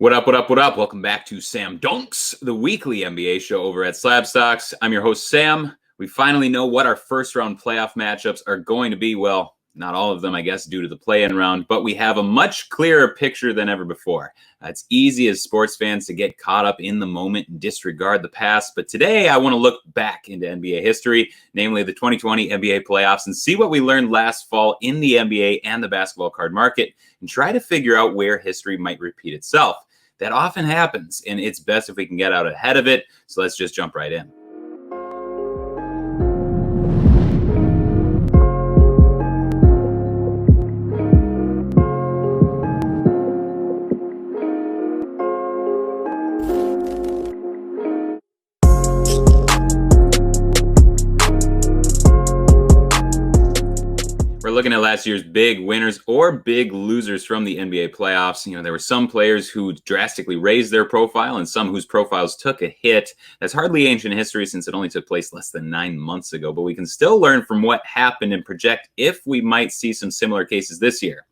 What up, what up, what up? Welcome back to Sam Dunks, the weekly NBA show over at SlabStox. I'm your host, Sam. We finally know what our first round playoff matchups are going to be. Well, not all of them, I guess, due to the play-in round, but we have a much clearer picture than ever before. It's easy as sports fans to get caught up in the moment and disregard the past, but today I want to look back into NBA history, namely the 2020 NBA playoffs, and see what we learned last fall in the NBA and the basketball card market, and try to figure out where history might repeat itself. That often happens, and it's best if we can get out ahead of it. So let's just jump right in. We're looking at last year's big winners or big losers from the NBA playoffs. There were some players who drastically raised their profile and some whose profiles took a hit. That's hardly ancient history since it only took place less than 9 months ago, but we can still learn from what happened and project if we might see some similar cases this year.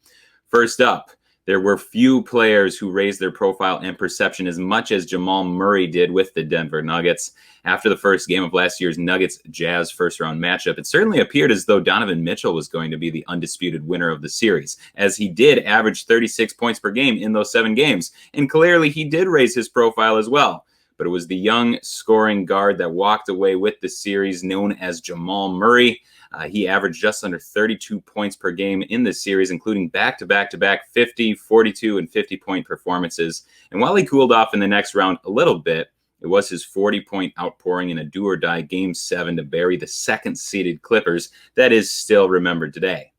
First up, there were few players who raised their profile and perception as much as Jamal Murray did with the Denver Nuggets. After the first game of last year's Nuggets-Jazz first-round matchup, it certainly appeared as though Donovan Mitchell was going to be the undisputed winner of the series, as he did average 36 points per game in those 7 games. And clearly, he did raise his profile as well. But it was the young scoring guard that walked away with the series, known as Jamal Murray. He averaged just under 32 points per game in this series, including back-to-back 50, 42, and 50-point performances. And while he cooled off in the next round a little bit, it was his 40-point outpouring in a do-or-die Game 7 to bury the second-seeded Clippers that is still remembered today.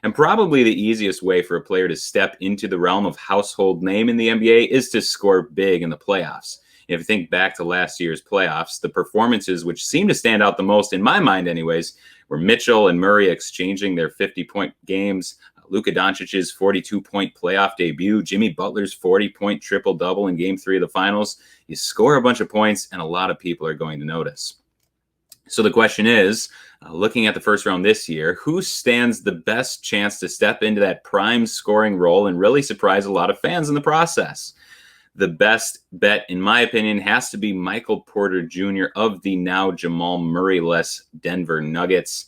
And probably the easiest way for a player to step into the realm of household name in the NBA is to score big in the playoffs. If you think back to last year's playoffs, the performances which seem to stand out the most, in my mind anyways, were Mitchell and Murray exchanging their 50-point games, Luka Doncic's 42-point playoff debut, Jimmy Butler's 40-point triple-double in Game 3 of the Finals. You score a bunch of points, and a lot of people are going to notice. So the question is, looking at the first round this year, who stands the best chance to step into that prime scoring role and really surprise a lot of fans in the process? The best bet, in my opinion, has to be Michael Porter Jr. of the now Jamal Murray-less Denver Nuggets.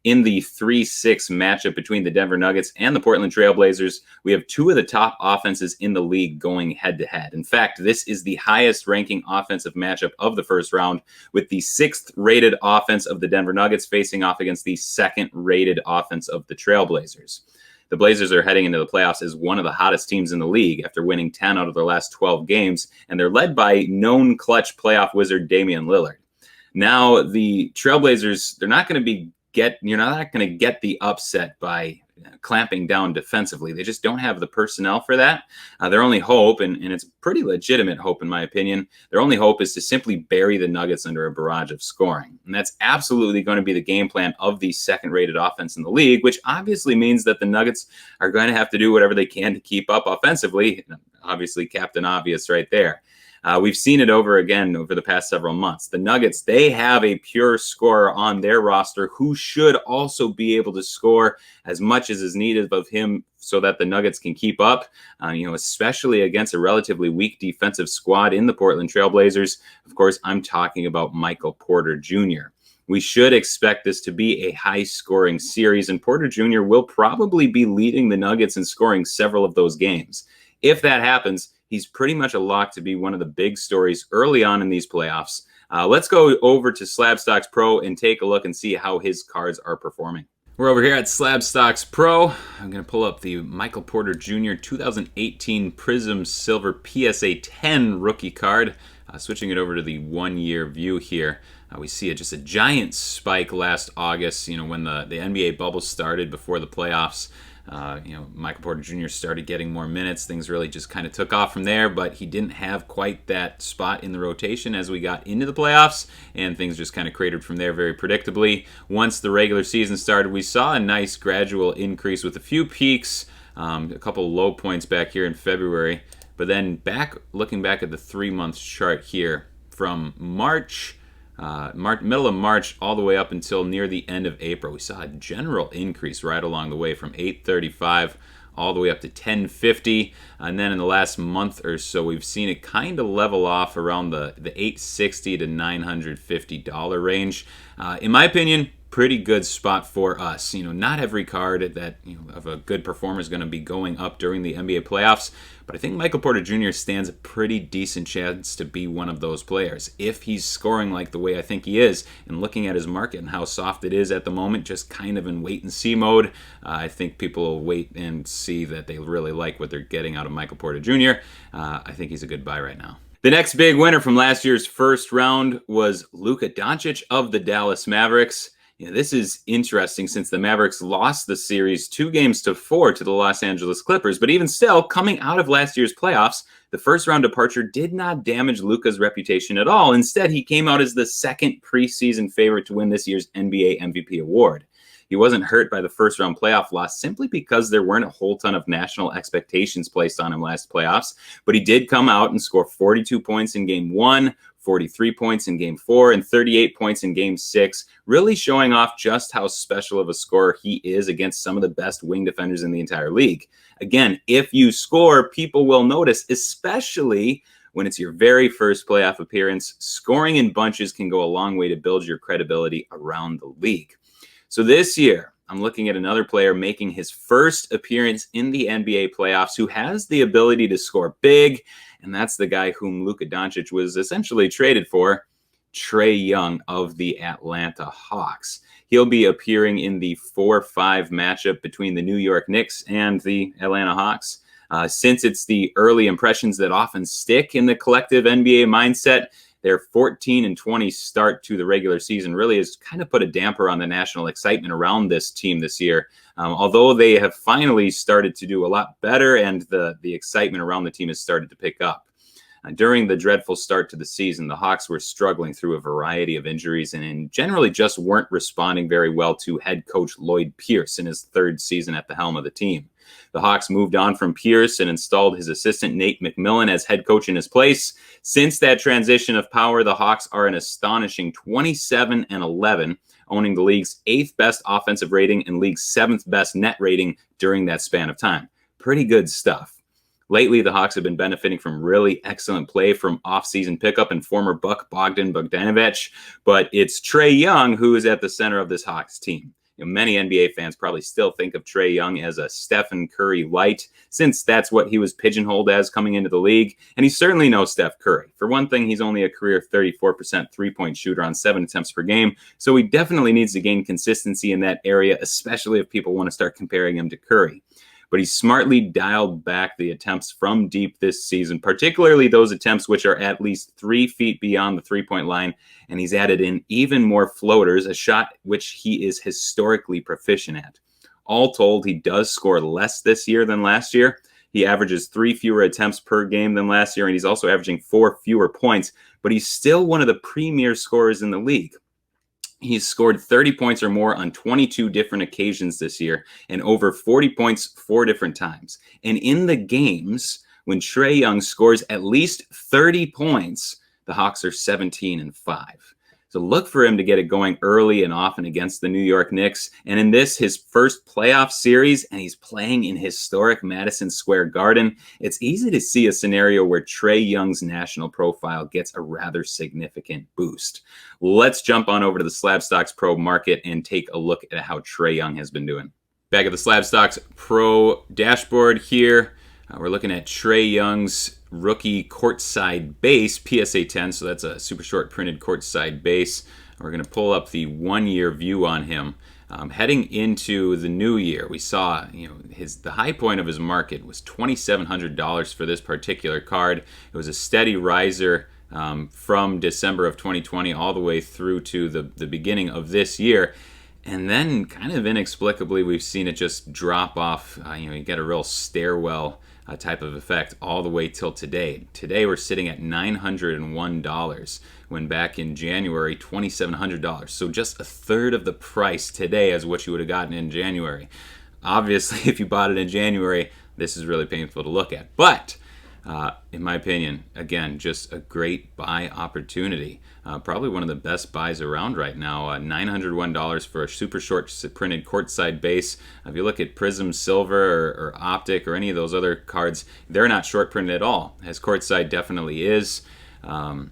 In the 3-6 matchup between the Denver Nuggets and the Portland Trail Blazers, we have 2 of the top offenses in the league going head-to-head. In fact, this is the highest-ranking offensive matchup of the first round, with the 6th-rated offense of the Denver Nuggets facing off against the 2nd-rated offense of the Trail Blazers. The Blazers are heading into the playoffs as one of the hottest teams in the league after winning 10 out of their last 12 games, and they're led by known clutch playoff wizard Damian Lillard. Now, the Trailblazers, you're not going to get the upset by clamping down defensively. They just don't have the personnel for that. Their only hope, and it's pretty legitimate hope in my opinion, their only hope is to simply bury the Nuggets under a barrage of scoring. And that's absolutely going to be the game plan of the 2nd-rated offense in the league, which obviously means that the Nuggets are going to have to do whatever they can to keep up offensively. Obviously, Captain Obvious right there. We've seen it over the past several months. The Nuggets, they have a pure scorer on their roster who should also be able to score as much as is needed of him so that the Nuggets can keep up, especially against a relatively weak defensive squad in the Portland Trail Blazers. Of course, I'm talking about Michael Porter Jr. We should expect this to be a high-scoring series, and Porter Jr. will probably be leading the Nuggets in scoring several of those games. If that happens, he's pretty much a lock to be one of the big stories early on in these playoffs. Let's go over to SlabStox Pro and take a look and see how his cards are performing. We're over here at SlabStox Pro. I'm going to pull up the Michael Porter Jr. 2018 Prism Silver PSA 10 rookie card. Switching it over to the 1-year view here. We see just a giant spike last August, when the NBA bubble started before the playoffs. Michael Porter Jr. started getting more minutes. Things really just kind of took off from there, but he didn't have quite that spot in the rotation as we got into the playoffs, and things just kind of cratered from there very predictably. Once the regular season started, we saw a nice gradual increase with a few peaks, a couple low points back here in February, but then looking back at the 3-month chart here from middle of March all the way up until near the end of April, we saw a general increase right along the way from 835 all the way up to 1050. And then in the last month or so, we've seen it kind of level off around the $860 to $950 range. In my opinion, pretty good spot for us. Not every card that of a good performer is going to be going up during the NBA playoffs, but I think Michael Porter Jr. stands a pretty decent chance to be one of those players. If he's scoring like the way I think he is, and looking at his market and how soft it is at the moment, just kind of in wait-and-see mode, I think people will wait and see that they really like what they're getting out of Michael Porter Jr. I think he's a good buy right now. The next big winner from last year's first round was Luka Doncic of the Dallas Mavericks. This is interesting since the Mavericks lost the series 2-4 to the Los Angeles Clippers. But even still, coming out of last year's playoffs, the first round departure did not damage Luka's reputation at all. Instead, he came out as the second preseason favorite to win this year's NBA MVP award. He wasn't hurt by the first round playoff loss simply because there weren't a whole ton of national expectations placed on him last playoffs. But he did come out and score 42 points in game 1, 43 points in game 4, and 38 points in game 6, really showing off just how special of a scorer he is against some of the best wing defenders in the entire league. Again, if you score, people will notice, especially when it's your very first playoff appearance. Scoring in bunches can go a long way to build your credibility around the league. So this year, I'm looking at another player making his first appearance in the NBA playoffs who has the ability to score big, and that's the guy whom Luka Doncic was essentially traded for, Trae Young of the Atlanta Hawks. He'll be appearing in the 4-5 matchup between the New York Knicks and the Atlanta Hawks. Since it's the early impressions that often stick in the collective NBA mindset, their 14-20 start to the regular season really has kind of put a damper on the national excitement around this team this year. Although they have finally started to do a lot better and the excitement around the team has started to pick up. During the dreadful start to the season, the Hawks were struggling through a variety of injuries and generally just weren't responding very well to head coach Lloyd Pierce in his third season at the helm of the team. The Hawks moved on from Pierce and installed his assistant Nate McMillan as head coach in his place. Since that transition of power, the Hawks are an astonishing 27-11, owning the league's 8th best offensive rating and league's 7th best net rating during that span of time. Pretty good stuff. Lately, the Hawks have been benefiting from really excellent play from off-season pickup and former Buck Bogdan Bogdanovic, but it's Trae Young who is at the center of this Hawks team. Many NBA fans probably still think of Trae Young as a Stephen Curry light, since that's what he was pigeonholed as coming into the league, and he's certainly no Steph Curry. For one thing, he's only a career 34% three-point shooter on 7 attempts per game, so he definitely needs to gain consistency in that area, especially if people want to start comparing him to Curry. But he's smartly dialed back the attempts from deep this season, particularly those attempts which are at least 3 feet beyond the three-point line, and he's added in even more floaters, a shot which he is historically proficient at. All told, he does score less this year than last year. He averages 3 fewer attempts per game than last year, and he's also averaging 4 fewer points, but he's still one of the premier scorers in the league. He's scored 30 points or more on 22 different occasions this year and over 40 points 4 different times. And in the games, when Trae Young scores at least 30 points, the Hawks are 17-5. So look for him to get it going early and often against the New York Knicks. And in this, his first playoff series, and he's playing in historic Madison Square Garden, it's easy to see a scenario where Trae Young's national profile gets a rather significant boost. Let's jump on over to the SlabStox Pro market and take a look at how Trae Young has been doing. Back at the SlabStox Pro dashboard here, we're looking at Trae Young's rookie courtside base, PSA 10, so that's a super short printed courtside base. We're going to pull up the 1-year view on him. Heading into the new year, we saw the high point of his market was $2,700 for this particular card. It was a steady riser from December of 2020 all the way through to the beginning of this year. And then kind of inexplicably, we've seen it just drop off. You get a real stairwell type of effect all the way till today. Today we're sitting at $901 when back in January, $2,700. So just a third of the price today as what you would have gotten in January. Obviously, if you bought it in January, this is really painful to look at. But In my opinion, again, just a great buy opportunity. Probably one of the best buys around right now. $901 for a super short printed courtside base. If you look at Prism Silver or Optic or any of those other cards, they're not short printed at all, as courtside definitely is. And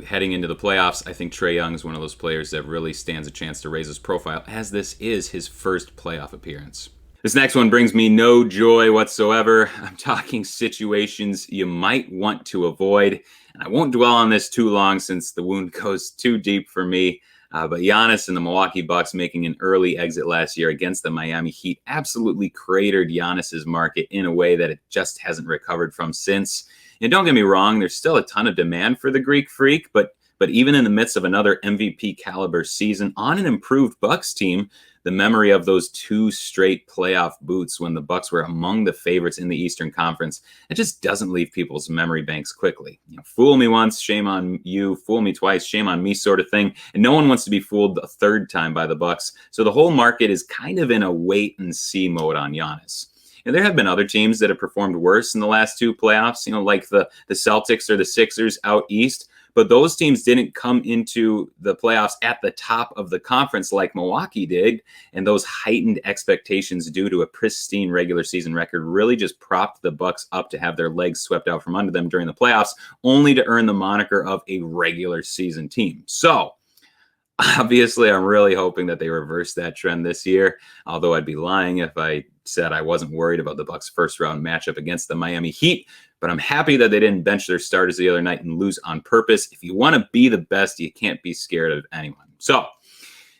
heading into the playoffs, I think Trae Young is one of those players that really stands a chance to raise his profile, as this is his first playoff appearance. This next one brings me no joy whatsoever. I'm talking situations you might want to avoid. And I won't dwell on this too long since the wound goes too deep for me. But Giannis and the Milwaukee Bucks making an early exit last year against the Miami Heat absolutely cratered Giannis's market in a way that it just hasn't recovered from since. And don't get me wrong, there's still a ton of demand for the Greek Freak, but even in the midst of another MVP caliber season on an improved Bucks team, the memory of those 2 straight playoff boots when the Bucks were among the favorites in the Eastern Conference, it just doesn't leave people's memory banks quickly. Fool me once, shame on you. Fool me twice, shame on me, sort of thing. And no one wants to be fooled a third time by the Bucks. So the whole market is kind of in a wait and see mode on Giannis. And there have been other teams that have performed worse in the last 2 playoffs, like the Celtics or the Sixers out east. But those teams didn't come into the playoffs at the top of the conference like Milwaukee did. And those heightened expectations due to a pristine regular season record really just propped the Bucks up to have their legs swept out from under them during the playoffs, only to earn the moniker of a regular season team. So obviously, I'm really hoping that they reverse that trend this year, although I'd be lying if I said I wasn't worried about the Bucks' first round matchup against the Miami Heat. But I'm happy that they didn't bench their starters the other night and lose on purpose. If you want to be the best, you can't be scared of anyone. So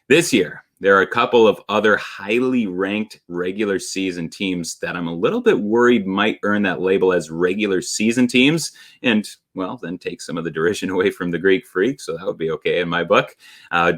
this year, there are a couple of other highly ranked regular season teams that I'm a little bit worried might earn that label as regular season teams. And, well, then take some of the derision away from the Greek Freak. So that would be okay in my book.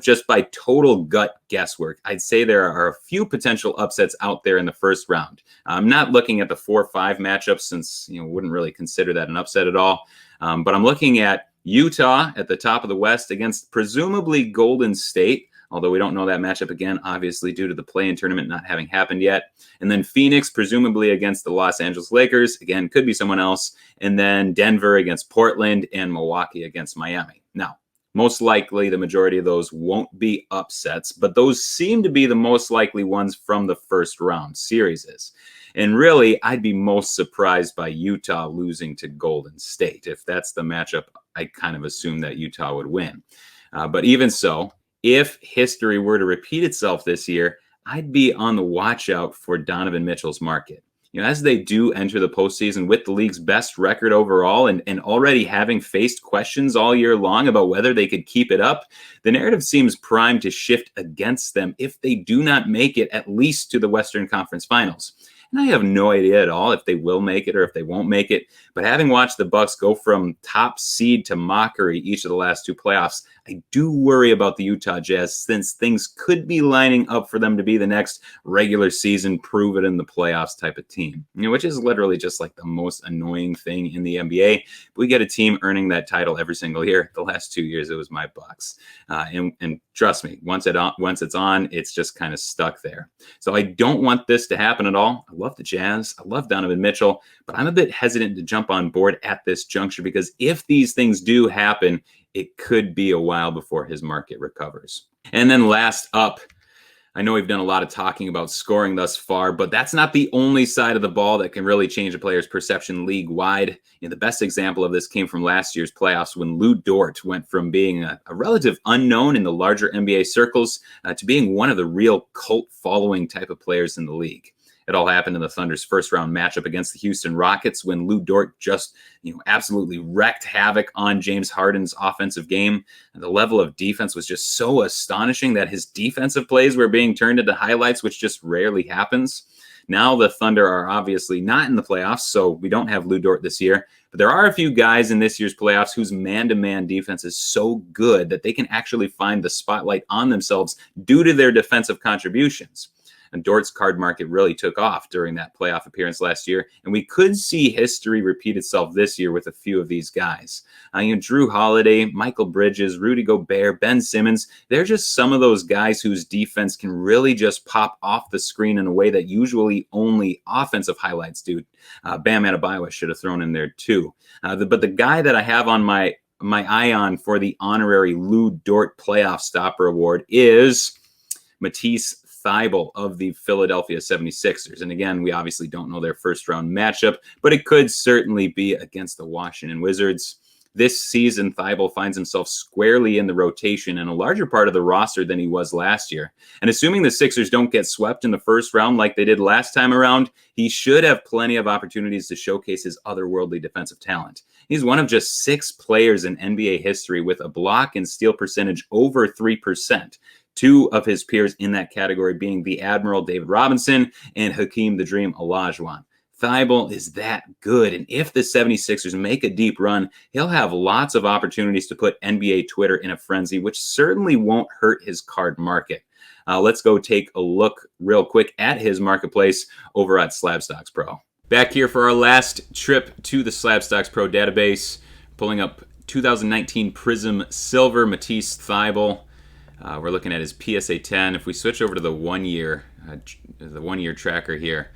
Just by total gut guesswork, I'd say there are a few potential upsets out there in the first round. I'm not looking at the 4-5 matchups since, wouldn't really consider that an upset at all. But I'm looking at Utah at the top of the West against presumably Golden State. Although we don't know that matchup again, obviously due to the play-in tournament not having happened yet. And then Phoenix, presumably against the Los Angeles Lakers. Again, could be someone else. And then Denver against Portland and Milwaukee against Miami. Now, most likely the majority of those won't be upsets, but those seem to be the most likely ones from the first round series. And really, I'd be most surprised by Utah losing to Golden State. If that's the matchup, I kind of assume that Utah would win. But even so, if history were to repeat itself this year, I'd be on the watch out for Donovan Mitchell's market. As they do enter the postseason with the league's best record overall and already having faced questions all year long about whether they could keep it up, the narrative seems primed to shift against them if they do not make it at least to the Western Conference Finals. And I have no idea at all if they will make it or if they won't make it. But having watched the Bucks go from top seed to mockery each of the last 2 playoffs, I do worry about the Utah Jazz since things could be lining up for them to be the next regular season, prove it in the playoffs type of team, which is literally just like the most annoying thing in the NBA. But we get a team earning that title every single year. The last 2 years, it was my Bucks. And trust me, once it's on, it's just kind of stuck there. So I don't want this to happen at all. I love the Jazz. I love Donovan Mitchell, but I'm a bit hesitant to jump on board at this juncture because if these things do happen, it could be a while before his market recovers. And then last up, I know we've done a lot of talking about scoring thus far, but that's not the only side of the ball that can really change a player's perception league-wide. The best example of this came from last year's playoffs when Lou Dort went from being a relative unknown in the larger NBA circles to being one of the real cult-following type of players in the league. It all happened in the Thunder's first round matchup against the Houston Rockets when Lou Dort just, absolutely wreaked havoc on James Harden's offensive game. And the level of defense was just so astonishing that his defensive plays were being turned into highlights, which just rarely happens. Now the Thunder are obviously not in the playoffs, so we don't have Lou Dort this year. But there are a few guys in this year's playoffs whose man-to-man defense is so good that they can actually find the spotlight on themselves due to their defensive contributions. And Dort's card market really took off during that playoff appearance last year, and we could see history repeat itself this year with a few of these guys. Drew Holiday, Michael Bridges, Rudy Gobert, Ben Simmons, they're just some of those guys whose defense can really just pop off the screen in a way that usually only offensive highlights do. Bam Adebayo should have thrown in there too. But the guy that I have on my eye on for the honorary Lou Dort Playoff Stopper Award is Matisse Thybulle of the Philadelphia 76ers. And again, we obviously don't know their first round matchup, but it could certainly be against the Washington Wizards. This season, Thybulle finds himself squarely in the rotation and a larger part of the roster than he was last year. And assuming the Sixers don't get swept in the first round like they did last time around, he should have plenty of opportunities to showcase his otherworldly defensive talent. He's one of just 6 players in NBA history with a block and steal percentage over 3%. 2 of his peers in that category being the Admiral David Robinson and Hakeem the Dream Olajuwon. Thybulle is that good, and if the 76ers make a deep run, he'll have lots of opportunities to put NBA Twitter in a frenzy, which certainly won't hurt his card market. Let's go take a look real quick at his marketplace over at SlabStox Pro. Back here for our last trip to the SlabStox Pro database, pulling up 2019 Prism Silver Matisse Thybulle. We're looking at his PSA 10. If we switch over to the 1 year tracker here,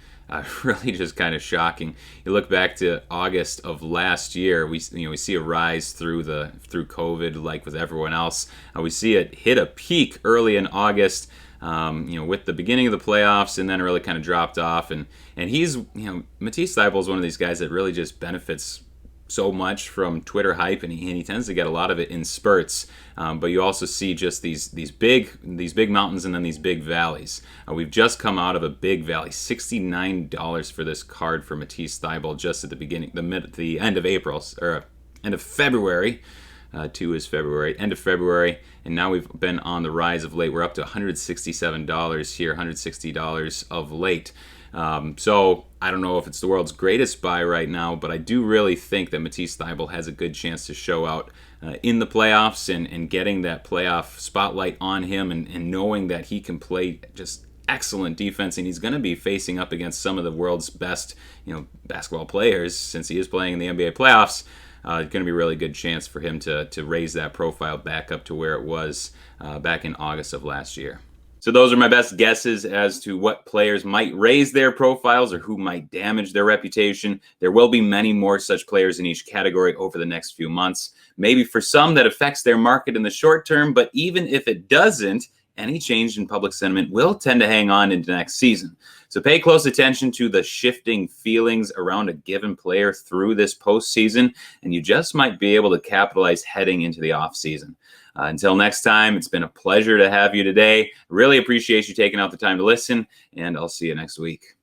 really just kind of shocking. You look back to August of last year, we see a rise through COVID, like with everyone else. We see it hit a peak early in August, with the beginning of the playoffs, and then it really kind of dropped off. And he's, Matisse Thybulle is one of these guys that really just benefits so much from Twitter hype, and he tends to get a lot of it in spurts. But you also see just these big mountains and then these big valleys. We've just come out of a big valley, $69 for this card for Matisse Thybulle just at the end of April, or end of February. 2 is February, end of February, and now we've been on the rise of late. We're up to $167 here, $160 of late. So I don't know if it's the world's greatest buy right now, but I do really think that Matisse Thybulle has a good chance to show out in the playoffs, and getting that playoff spotlight on him, and knowing that he can play just excellent defense, and he's going to be facing up against some of the world's best, basketball players, since he is playing in the NBA playoffs. Going to be a really good chance for him to raise that profile back up to where it was back in August of last year. So those are my best guesses as to what players might raise their profiles or who might damage their reputation. There will be many more such players in each category over the next few months. Maybe for some that affects their market in the short term, but even if it doesn't, any change in public sentiment will tend to hang on into next season. So pay close attention to the shifting feelings around a given player through this postseason, and you just might be able to capitalize heading into the offseason. Until next time, it's been a pleasure to have you today. Really appreciate you taking out the time to listen, and I'll see you next week.